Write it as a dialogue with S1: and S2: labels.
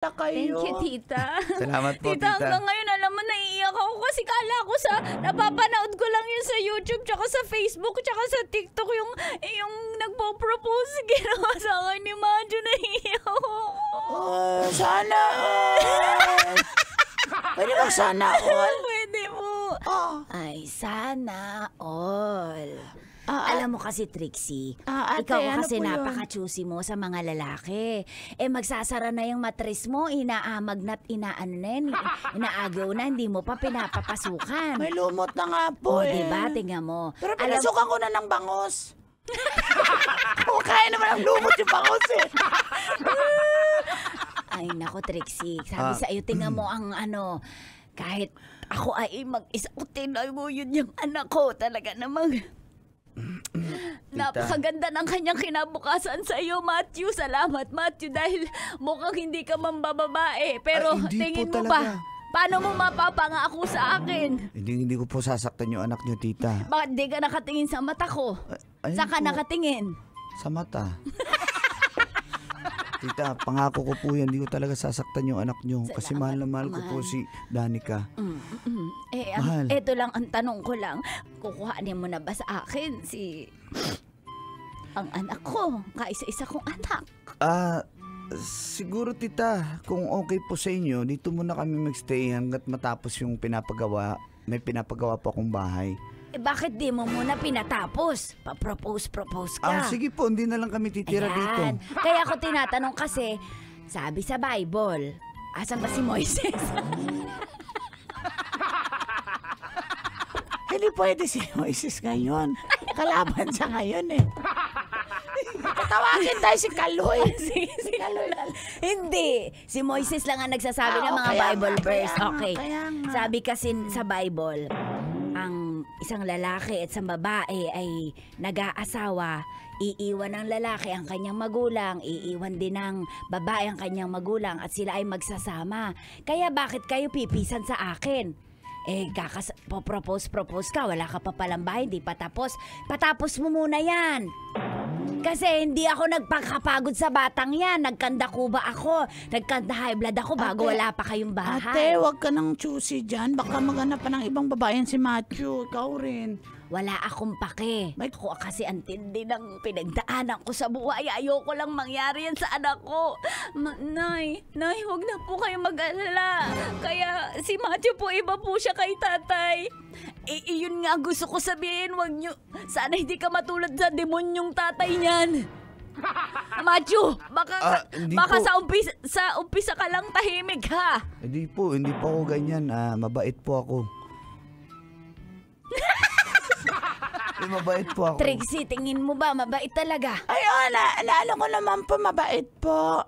S1: Thank you,
S2: kayo.
S1: tita.
S3: Salamat po,
S1: Tita,
S3: tita.
S1: hanggang ngayon, alam mo, naiiyak ako kasi kala ko sa, napapanood ko lang yun sa YouTube, tsaka sa Facebook, tsaka sa TikTok, yung nagpo-propose, ginawa sa akin ni Madjo, naiiyak ako.
S2: Sana all. Pwede ba sana all?
S1: Pwede mo.
S4: Ay, sana all.
S2: Alam
S4: Alam mo kasi, Trixie,
S2: ate,
S4: ikaw
S2: ano
S4: kasi
S2: po yun?
S4: napaka-choosy mo sa mga lalaki. Magsasara na yung matris mo, inaamag na't inaano na yan, inaagaw na, hindi mo pa pinapapasukan.
S2: May lumot na nga po
S4: O, diba?
S2: eh.
S4: Tingnan mo.
S2: Pero
S4: Alam-
S2: pinasukan ko na ng bangos. Kaya naman ang lumot yung bangos eh.
S4: Ay, nako, Trixie. Sabi sa'yo, tingnan mo ang kahit ako ay mag-isa ko, tinay mo yun yung anak ko. Talaga namang napakaganda ng kanyang kinabukasan sa iyo, Matthew. Salamat, Matthew, dahil mukhang hindi ka mambababae. Pero
S3: Ay, hindi
S4: tingin
S3: po
S4: mo
S3: talaga.
S4: ba, paano mo mapapangako sa akin?
S3: Hindi ko po sasaktan yung anak niyo, tita.
S4: Bakit di ka nakatingin sa mata ko?
S3: Ayun
S4: Saan ka
S3: po,
S4: nakatingin?
S3: sa mata. Tita, pangako ko po yan, hindi ko talaga sasaktan yung anak niyo. Kasi mahal na mahal ko po si Danica. Mahal.
S4: Eto lang ang tanong ko lang. Kukuhanin mo na ba sa akin ang anak ko? Kaisa-isa kong anak.
S3: Siguro, tita, kung okay po sa inyo, dito muna kami magstay hanggat matapos yung pinapagawa. May pinapagawa po akong bahay.
S4: Bakit di mo muna pinatapos? Pa-propose ka.
S3: Sige po, hindi na lang kami titira dito.
S4: Ayan. Kaya ako tinatanong kasi, sabi sa Bible, asan ba si Moises?
S2: Hindi pwede si Moises ngayon. Kalaban siya ngayon eh. Tawagin tayo si Kaloy.
S4: si Kaloy. Hindi. Si Moises lang ang nagsasabi ng mga
S2: kaya
S4: Bible
S2: nga,
S4: verse.
S2: kaya nga,
S4: Okay.
S2: kaya nga.
S4: Sabi kasi sa Bible, ang isang lalaki at isang babae ay nag-aasawa, iiwan ng lalaki ang kanyang magulang, iiwan din ng babae ang kanyang magulang at sila ay magsasama. Kaya bakit kayo pipisan sa akin? Propose ka, wala ka pa palang bahay, hindi pa tapos. Patapos mo muna yan. Kasi hindi ako nagpakapagod sa batang yan. Nagkandakuba ako. Nagkanda high blood ako bago
S2: Ate,
S4: wala pa kayong bahay.
S2: Ate, wag ka nang choosy dyan. Baka maghanap pa ng ibang babayan si Matthew. Ikaw rin.
S4: Wala akong pake. Ako kasi ang tindi ng pinagdaanan ko sa buhay. Ayoko lang mangyari yan sa anak ko. Nay, huwag na po kayo mag-alala. Kaya si Matthew po, iba po siya kay tatay. Iyon nga gusto ko sabihin. Wag nyo, sana hindi ka matulad sa demonyong tatay niyan. Matthew, baka
S3: po.
S4: sa umpisa ka lang tahimik ha.
S3: Hindi po ako ganyan. Mabait po ako. Mabait po ako.
S4: Trixie, tingin mo ba mabait talaga?
S2: Ayun, naano ko naman po, mabait po.